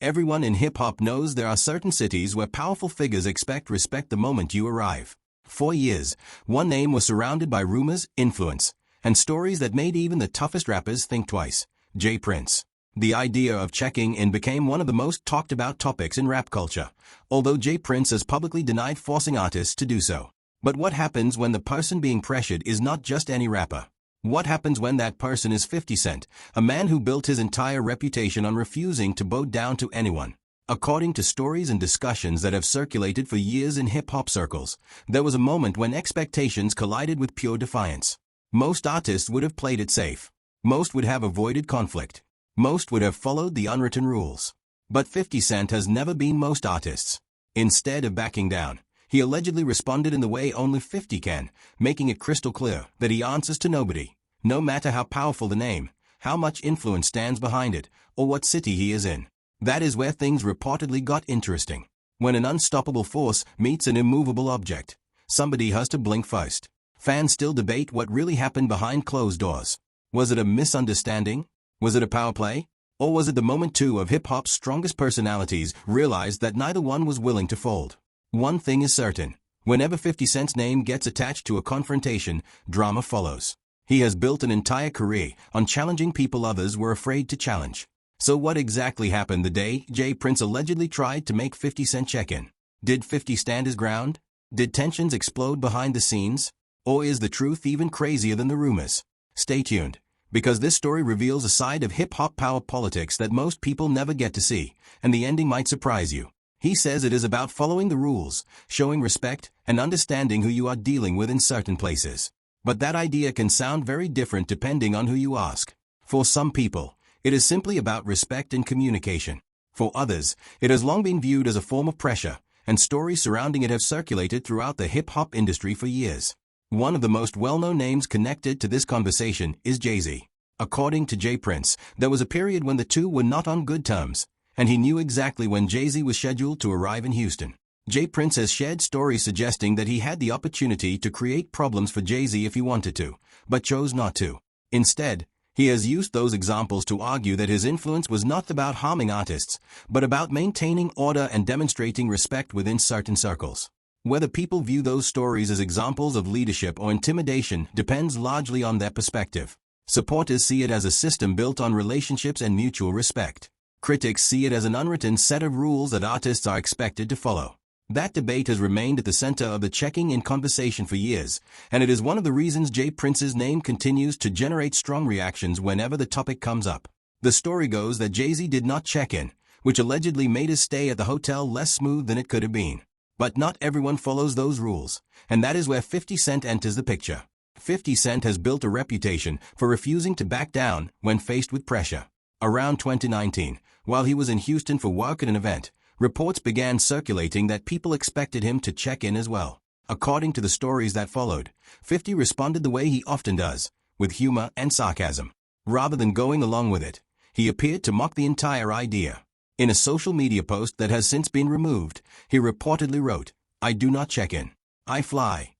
Everyone in hip-hop knows there are certain cities where powerful figures expect respect the moment you arrive. For years, one name was surrounded by rumors, influence, and stories that made even the toughest rappers think twice: J. Prince. The idea of checking in became one of the most talked about topics in rap culture, although J. Prince has publicly denied forcing artists to do so. But what happens when the person being pressured is not just any rapper? What happens when that person is 50 Cent, a man who built his entire reputation on refusing to bow down to anyone? According to stories and discussions that have circulated for years in hip-hop circles, there was a moment when expectations collided with pure defiance. Most artists would have played it safe. Most would have avoided conflict. Most would have followed the unwritten rules. But 50 Cent has never been most artists. Instead of backing down, he allegedly responded in the way only 50 can, making it crystal clear that he answers to nobody, no matter how powerful the name, how much influence stands behind it, or what city he is in. That is where things reportedly got interesting. When an unstoppable force meets an immovable object, somebody has to blink first. Fans still debate what really happened behind closed doors. Was it a misunderstanding? Was it a power play? Or was it the moment two of hip-hop's strongest personalities realized that neither one was willing to fold? One thing is certain: whenever 50 Cent's name gets attached to a confrontation, drama follows. He has built an entire career on challenging people others were afraid to challenge. So what exactly happened the day J. Prince allegedly tried to make 50 Cent check in? Did 50 stand his ground? Did tensions explode behind the scenes? Or is the truth even crazier than the rumors? Stay tuned, because this story reveals a side of hip-hop power politics that most people never get to see, and the ending might surprise you. He says it is about following the rules, showing respect, and understanding who you are dealing with in certain places. But that idea can sound very different depending on who you ask. For some people, it is simply about respect and communication. For others, it has long been viewed as a form of pressure, and stories surrounding it have circulated throughout the hip-hop industry for years. One of the most well-known names connected to this conversation is Jay-Z. According to J. Prince, there was a period when the two were not on good terms, and he knew exactly when Jay-Z was scheduled to arrive in Houston. J. Prince has shared stories suggesting that he had the opportunity to create problems for Jay-Z if he wanted to, but chose not to. Instead, he has used those examples to argue that his influence was not about harming artists, but about maintaining order and demonstrating respect within certain circles. Whether people view those stories as examples of leadership or intimidation depends largely on their perspective. Supporters see it as a system built on relationships and mutual respect. Critics see it as an unwritten set of rules that artists are expected to follow. That debate has remained at the center of the checking-in conversation for years, and it is one of the reasons J. Prince's name continues to generate strong reactions whenever the topic comes up. The story goes that Jay-Z did not check in, which allegedly made his stay at the hotel less smooth than it could have been. But not everyone follows those rules, and that is where 50 Cent enters the picture. 50 Cent has built a reputation for refusing to back down when faced with pressure. Around 2019, while he was in Houston for work at an event, reports began circulating that people expected him to check in as well. According to the stories that followed, 50 responded the way he often does, with humor and sarcasm. Rather than going along with it, he appeared to mock the entire idea. In a social media post that has since been removed, he reportedly wrote, "I do not check in. I fly."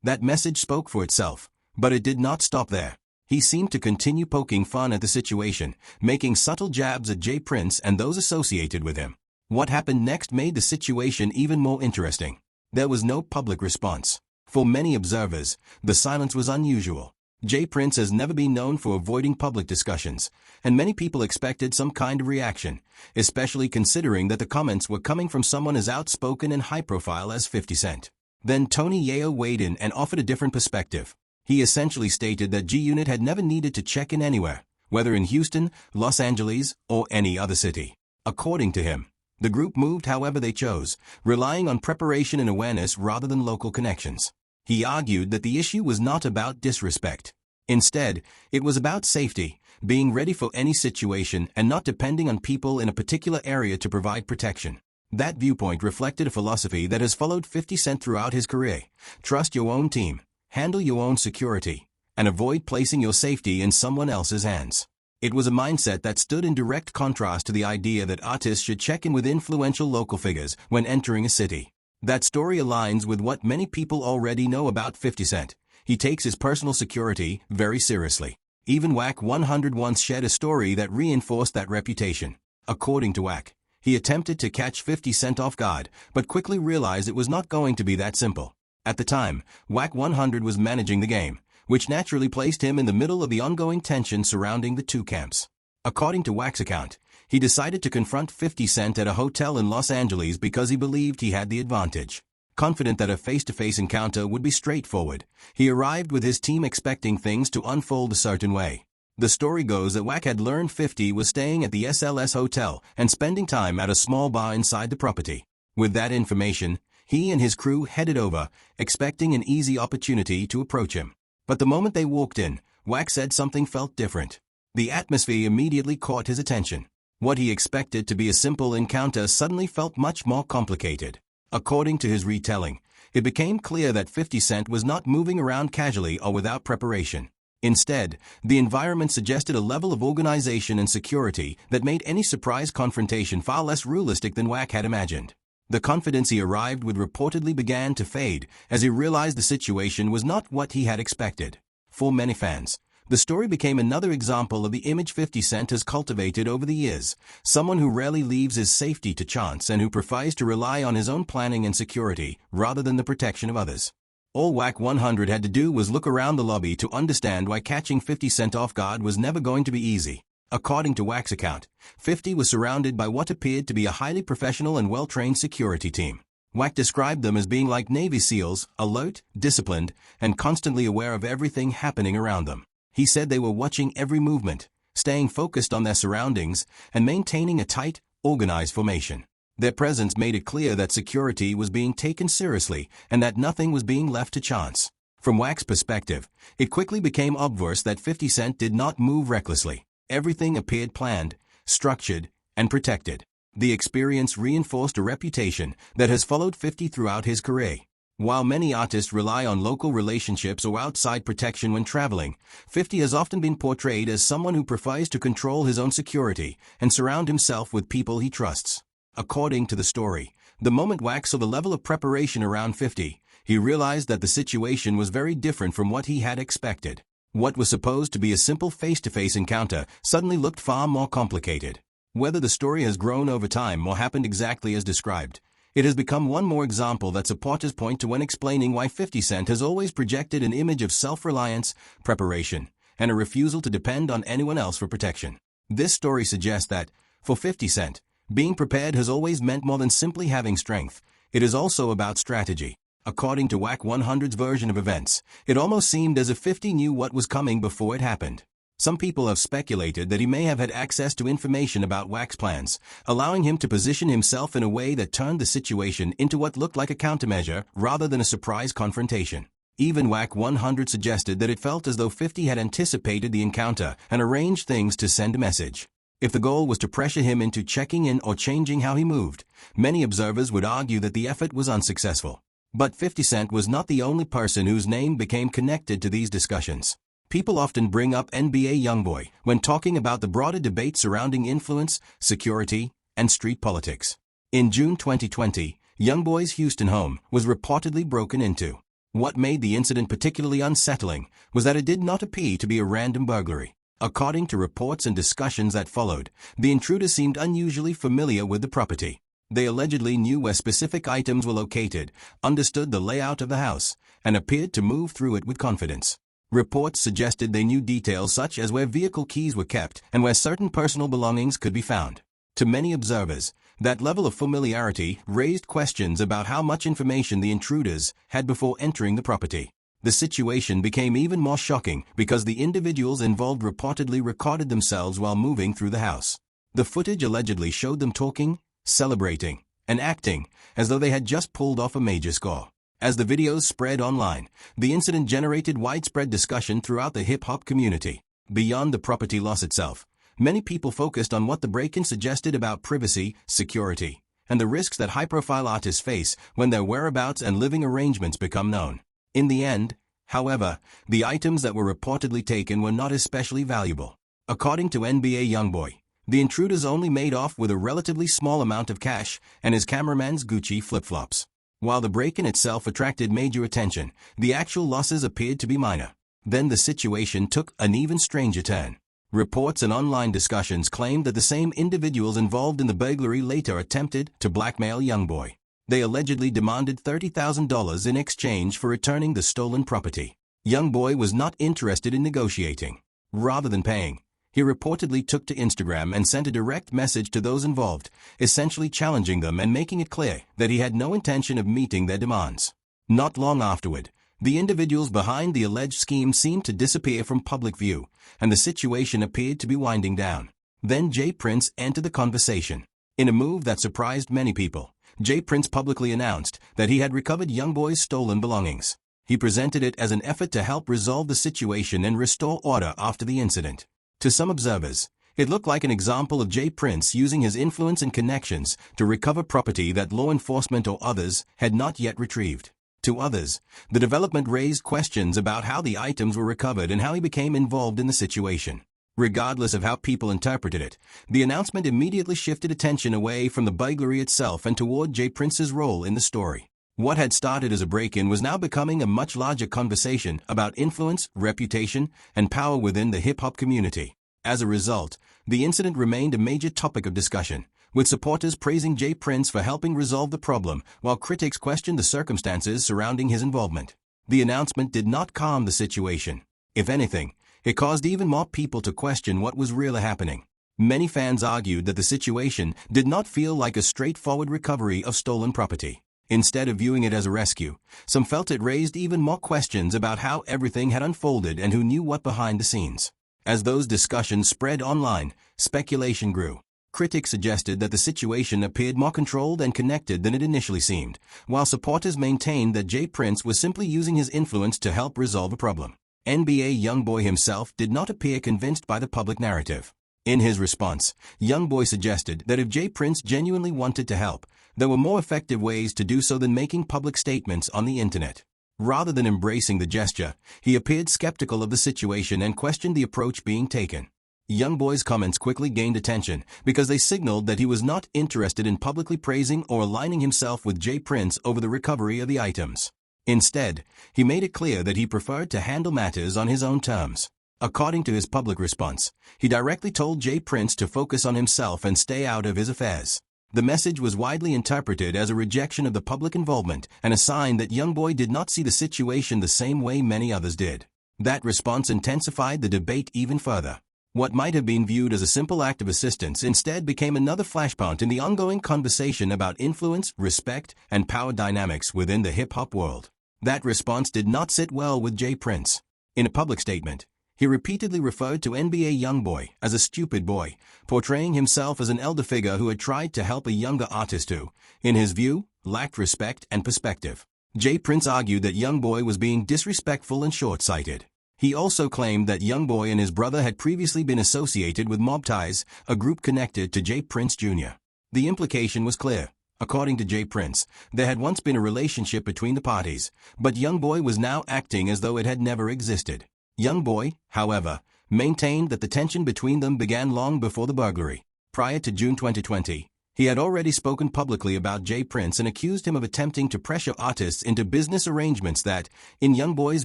That message spoke for itself, but it did not stop there. He seemed to continue poking fun at the situation, making subtle jabs at J. Prince and those associated with him. What happened next made the situation even more interesting. There was no public response. For many observers, the silence was unusual. J. Prince has never been known for avoiding public discussions, and many people expected some kind of reaction, especially considering that the comments were coming from someone as outspoken and high-profile as 50 Cent. Then Tony Yayo weighed in and offered a different perspective. He essentially stated that G-Unit had never needed to check in anywhere, whether in Houston, Los Angeles, or any other city. According to him, the group moved however they chose, relying on preparation and awareness rather than local connections. He argued that the issue was not about disrespect. Instead, it was about safety, being ready for any situation and not depending on people in a particular area to provide protection. That viewpoint reflected a philosophy that has followed 50 Cent throughout his career: trust your own team, handle your own security, and avoid placing your safety in someone else's hands. It was a mindset that stood in direct contrast to the idea that artists should check in with influential local figures when entering a city. That story aligns with what many people already know about 50 Cent. He takes his personal security very seriously. Even Wack 100 once shared a story that reinforced that reputation. According to Wack, He attempted to catch 50 Cent off guard, but quickly realized it was not going to be that simple. At the time, Wack 100 was managing the game, which naturally placed him in the middle of the ongoing tension surrounding the two camps. According to Wack's account, he decided to confront 50 Cent at a hotel in Los Angeles because he believed he had the advantage. Confident that a face-to-face encounter would be straightforward, he arrived with his team expecting things to unfold a certain way. The story goes that Wack had learned 50 was staying at the SLS hotel and spending time at a small bar inside the property. With that information, he and his crew headed over, expecting an easy opportunity to approach him. But the moment they walked in, Wack said something felt different. The atmosphere immediately caught his attention. What he expected to be a simple encounter suddenly felt much more complicated. According to his retelling, it became clear that 50 Cent was not moving around casually or without preparation. Instead, the environment suggested a level of organization and security that made any surprise confrontation far less realistic than Wack had imagined. The confidence he arrived with reportedly began to fade as he realized the situation was not what he had expected. For many fans, the story became another example of the image 50 Cent has cultivated over the years, someone who rarely leaves his safety to chance and who prefers to rely on his own planning and security rather than the protection of others. All Wack 100 had to do was look around the lobby to understand why catching 50 Cent off guard was never going to be easy. According to Wack's account, 50 was surrounded by what appeared to be a highly professional and well-trained security team. Wack described them as being like Navy SEALs, alert, disciplined, and constantly aware of everything happening around them. He said they were watching every movement, staying focused on their surroundings, and maintaining a tight, organized formation. Their presence made it clear that security was being taken seriously and that nothing was being left to chance. From Wack's perspective, it quickly became obvious that 50 Cent did not move recklessly. Everything appeared planned, structured, and protected. The experience reinforced a reputation that has followed 50 throughout his career. While many artists rely on local relationships or outside protection when traveling, 50 has often been portrayed as someone who prefers to control his own security and surround himself with people he trusts. According to the story, the moment Wack saw the level of preparation around 50, he realized that the situation was very different from what he had expected. What was supposed to be a simple face-to-face encounter suddenly looked far more complicated. Whether the story has grown over time or happened exactly as described, it has become one more example that supports his point to when explaining why 50 Cent has always projected an image of self-reliance, preparation, and a refusal to depend on anyone else for protection. This story suggests that, for 50 Cent, being prepared has always meant more than simply having strength. It is also about strategy. According to Wack 100's version of events, it almost seemed as if 50 knew what was coming before it happened. Some people have speculated that he may have had access to information about Wack's plans, allowing him to position himself in a way that turned the situation into what looked like a countermeasure rather than a surprise confrontation. Even Wack 100 suggested that it felt as though 50 had anticipated the encounter and arranged things to send a message. If the goal was to pressure him into checking in or changing how he moved, many observers would argue that the effort was unsuccessful. But 50 Cent was not the only person whose name became connected to these discussions. People often bring up NBA YoungBoy when talking about the broader debate surrounding influence, security, and street politics. In June 2020, YoungBoy's Houston home was reportedly broken into. What made the incident particularly unsettling was that it did not appear to be a random burglary. According to reports and discussions that followed, the intruders seemed unusually familiar with the property. They allegedly knew where specific items were located, understood the layout of the house, and appeared to move through it with confidence. Reports suggested they knew details such as where vehicle keys were kept and where certain personal belongings could be found. To many observers, that level of familiarity raised questions about how much information the intruders had before entering the property. The situation became even more shocking because the individuals involved reportedly recorded themselves while moving through the house. The footage allegedly showed them talking, celebrating, and acting as though they had just pulled off a major score. As the videos spread online, the incident generated widespread discussion throughout the hip-hop community. Beyond the property loss itself, many people focused on what the break-in suggested about privacy, security, and the risks that high-profile artists face when their whereabouts and living arrangements become known. In the end, however, the items that were reportedly taken were not especially valuable. According to NBA YoungBoy, the intruders only made off with a relatively small amount of cash and his cameraman's Gucci flip-flops. While the break-in itself attracted major attention, the actual losses appeared to be minor. Then the situation took an even stranger turn. Reports and online discussions claimed that the same individuals involved in the burglary later attempted to blackmail Youngboy. They allegedly demanded $30,000 in exchange for returning the stolen property. Youngboy was not interested in negotiating. Rather than paying, he reportedly took to Instagram and sent a direct message to those involved, essentially challenging them and making it clear that he had no intention of meeting their demands. Not long afterward, the individuals behind the alleged scheme seemed to disappear from public view, and the situation appeared to be winding down. Then J. Prince entered the conversation. In a move that surprised many people, J. Prince publicly announced that he had recovered Youngboy's stolen belongings. He presented it as an effort to help resolve the situation and restore order after the incident. To some observers, it looked like an example of J. Prince using his influence and connections to recover property that law enforcement or others had not yet retrieved. To others, the development raised questions about how the items were recovered and how he became involved in the situation. Regardless of how people interpreted it, the announcement immediately shifted attention away from the burglary itself and toward J. Prince's role in the story. What had started as a break-in was now becoming a much larger conversation about influence, reputation, and power within the hip-hop community. As a result, the incident remained a major topic of discussion, with supporters praising J. Prince for helping resolve the problem, while critics questioned the circumstances surrounding his involvement. The announcement did not calm the situation. If anything, it caused even more people to question what was really happening. Many fans argued that the situation did not feel like a straightforward recovery of stolen property. Instead of viewing it as a rescue, some felt it raised even more questions about how everything had unfolded and who knew what behind the scenes. As those discussions spread online, speculation grew. Critics suggested that the situation appeared more controlled and connected than it initially seemed, while supporters maintained that J. Prince was simply using his influence to help resolve a problem. NBA Youngboy himself did not appear convinced by the public narrative. In his response, Youngboy suggested that if J. Prince genuinely wanted to help, there were more effective ways to do so than making public statements on the internet. Rather than embracing the gesture, he appeared skeptical of the situation and questioned the approach being taken. Youngboy's comments quickly gained attention because they signaled that he was not interested in publicly praising or aligning himself with J. Prince over the recovery of the items. Instead, he made it clear that he preferred to handle matters on his own terms. According to his public response, he directly told J. Prince to focus on himself and stay out of his affairs. The message was widely interpreted as a rejection of the public involvement and a sign that Youngboy did not see the situation the same way many others did. That response intensified the debate even further. What might have been viewed as a simple act of assistance instead became another flashpoint in the ongoing conversation about influence, respect, and power dynamics within the hip-hop world. That response did not sit well with J. Prince. In a public statement, he repeatedly referred to NBA Youngboy as a stupid boy, portraying himself as an elder figure who had tried to help a younger artist who, in his view, lacked respect and perspective. J. Prince argued that Youngboy was being disrespectful and short-sighted. He also claimed that Youngboy and his brother had previously been associated with Mob Ties, a group connected to J. Prince Jr. The implication was clear. According to J. Prince, there had once been a relationship between the parties, but Youngboy was now acting as though it had never existed. Youngboy, however, maintained that the tension between them began long before the burglary. Prior to June 2020, he had already spoken publicly about J. Prince and accused him of attempting to pressure artists into business arrangements that, in Youngboy's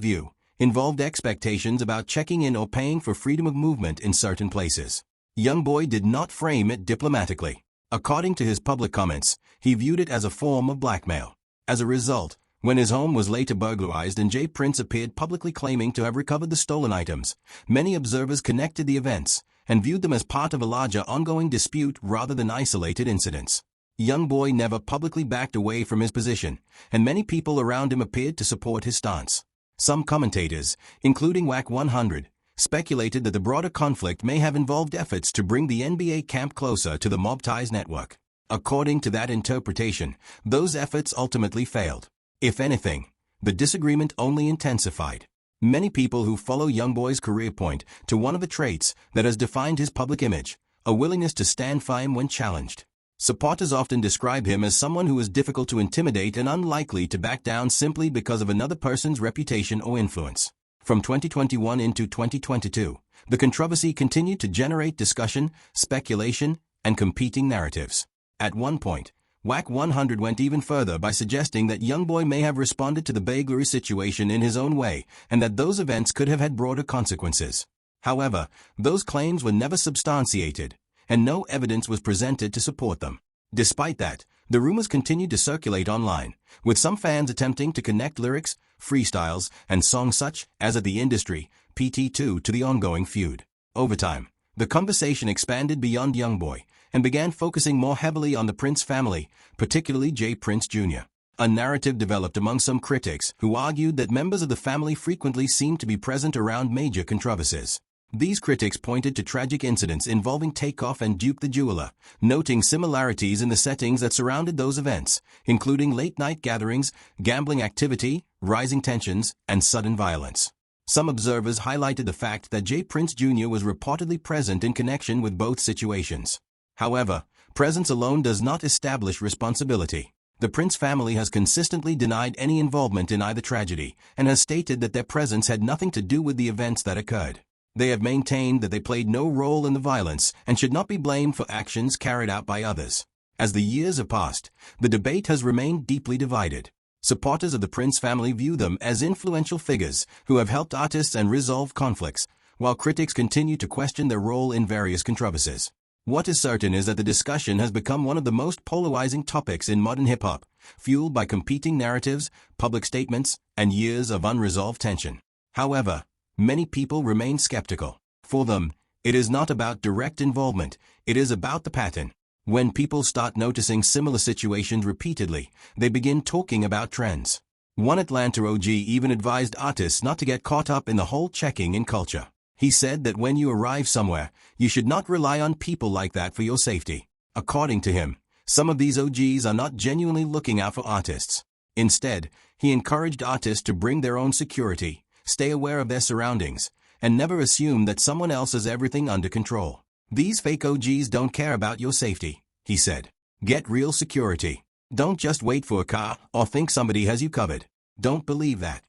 view, involved expectations about checking in or paying for freedom of movement in certain places. Youngboy did not frame it diplomatically. According to his public comments, he viewed it as a form of blackmail. As a result, when his home was later burglarized and J. Prince appeared publicly claiming to have recovered the stolen items, many observers connected the events and viewed them as part of a larger ongoing dispute rather than isolated incidents. Youngboy never publicly backed away from his position, and many people around him appeared to support his stance. Some commentators, including WAC 100, speculated that the broader conflict may have involved efforts to bring the NBA camp closer to the Mob Ties network. According to that interpretation, those efforts ultimately failed. If anything, the disagreement only intensified. Many people who follow Youngboy's career point to one of the traits that has defined his public image, a willingness to stand firm when challenged. Supporters often describe him as someone who is difficult to intimidate and unlikely to back down simply because of another person's reputation or influence. From 2021 into 2022, the controversy continued to generate discussion, speculation, and competing narratives. At one point, WAC 100 went even further by suggesting that Youngboy may have responded to the burglary situation in his own way and that those events could have had broader consequences. However, those claims were never substantiated, and no evidence was presented to support them. Despite that, the rumors continued to circulate online, with some fans attempting to connect lyrics, freestyles, and songs such as At the Industry, PT2 to the ongoing feud. Over time, the conversation expanded beyond Youngboy and began focusing more heavily on the Prince family, particularly J. Prince Jr. A narrative developed among some critics who argued that members of the family frequently seemed to be present around major controversies. These critics pointed to tragic incidents involving Takeoff and Duke the Jeweler, noting similarities in the settings that surrounded those events, including late-night gatherings, gambling activity, rising tensions, and sudden violence. Some observers highlighted the fact that J. Prince Jr. was reportedly present in connection with both situations. However, presence alone does not establish responsibility. The Prince family has consistently denied any involvement in either tragedy and has stated that their presence had nothing to do with the events that occurred. They have maintained that they played no role in the violence and should not be blamed for actions carried out by others. As the years have passed, the debate has remained deeply divided. Supporters of the Prince family view them as influential figures who have helped artists and resolved conflicts, while critics continue to question their role in various controversies. What is certain is that the discussion has become one of the most polarizing topics in modern hip-hop, fueled by competing narratives, public statements, and years of unresolved tension. However, many people remain skeptical. For them, it is not about direct involvement, it is about the pattern. When people start noticing similar situations repeatedly, they begin talking about trends. One Atlanta OG even advised artists not to get caught up in the whole checking in culture. He said that when you arrive somewhere, you should not rely on people like that for your safety. According to him, some of these OGs are not genuinely looking out for artists. Instead, he encouraged artists to bring their own security, stay aware of their surroundings, and never assume that someone else has everything under control. These fake OGs don't care about your safety, he said. Get real security. Don't just wait for a car or think somebody has you covered. Don't believe that.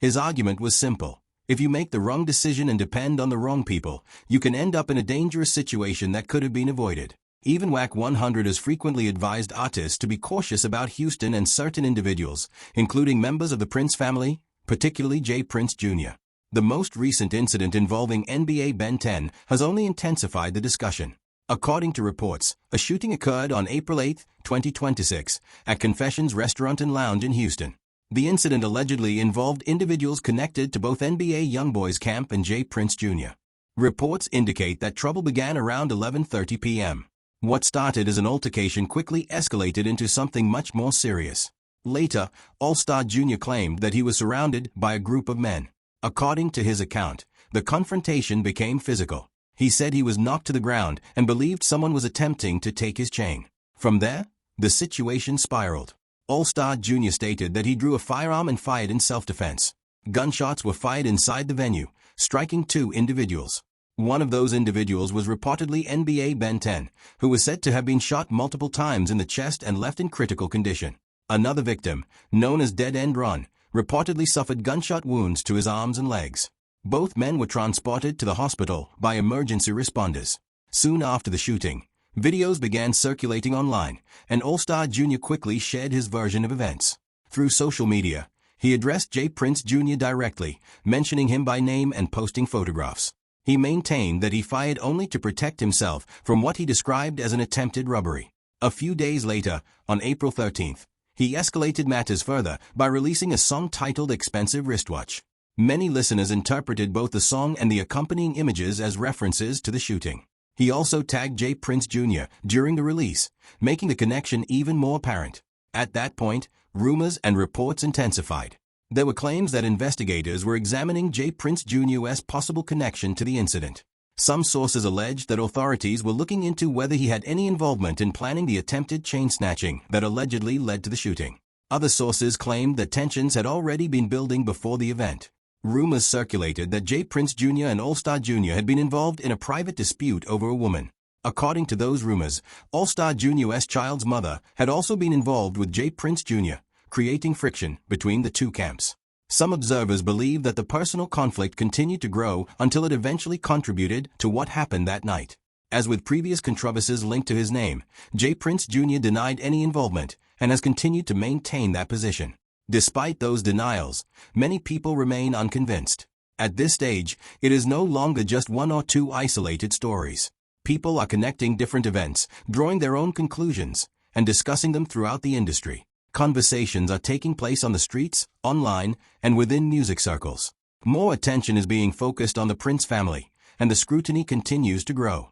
His argument was simple. If you make the wrong decision and depend on the wrong people, you can end up in a dangerous situation that could have been avoided. Even Wack 100 has frequently advised artists to be cautious about Houston and certain individuals, including members of the Prince family, particularly J. Prince Jr. The most recent incident involving NBA Ben 10 has only intensified the discussion. According to reports, a shooting occurred on April 8, 2026, at Confessions Restaurant and Lounge in Houston. The incident allegedly involved individuals connected to both NBA Youngboy's camp and J. Prince Jr. Reports indicate that trouble began around 11:30 p.m. What started as an altercation quickly escalated into something much more serious. Later, All Star Jr. claimed that he was surrounded by a group of men. According to his account, the confrontation became physical. He said he was knocked to the ground and believed someone was attempting to take his chain. From there, the situation spiraled. All Star Jr. stated that he drew a firearm and fired in self-defense. Gunshots were fired inside the venue, striking 2 individuals. One of those individuals was reportedly NBA Ben 10, who was said to have been shot multiple times in the chest and left in critical condition. Another victim, known as Dead End Ron, reportedly suffered gunshot wounds to his arms and legs. Both men were transported to the hospital by emergency responders. Soon after the shooting, videos began circulating online, and All Star Jr. quickly shared his version of events. Through social media, he addressed J. Prince Jr. directly, mentioning him by name and posting photographs. He maintained that he fired only to protect himself from what he described as an attempted robbery. A few days later, on April 13th, he escalated matters further by releasing a song titled Expensive Wristwatch. Many listeners interpreted both the song and the accompanying images as references to the shooting. He also tagged J. Prince Jr. during the release, making the connection even more apparent. At that point, rumors and reports intensified. There were claims that investigators were examining J. Prince Jr.'s possible connection to the incident. Some sources alleged that authorities were looking into whether he had any involvement in planning the attempted chain snatching that allegedly led to the shooting. Other sources claimed that tensions had already been building before the event. Rumors circulated that J. Prince Jr. and All Star Jr. had been involved in a private dispute over a woman. According to those rumors, All Star Jr.'s child's mother had also been involved with J. Prince Jr., creating friction between the two camps. Some observers believe that the personal conflict continued to grow until it eventually contributed to what happened that night. As with previous controversies linked to his name, J. Prince Jr. denied any involvement and has continued to maintain that position. Despite those denials, many people remain unconvinced. At this stage, it is no longer just one or two isolated stories. People are connecting different events, drawing their own conclusions, and discussing them throughout the industry. Conversations are taking place on the streets, online, and within music circles. More attention is being focused on the Prince family, and the scrutiny continues to grow.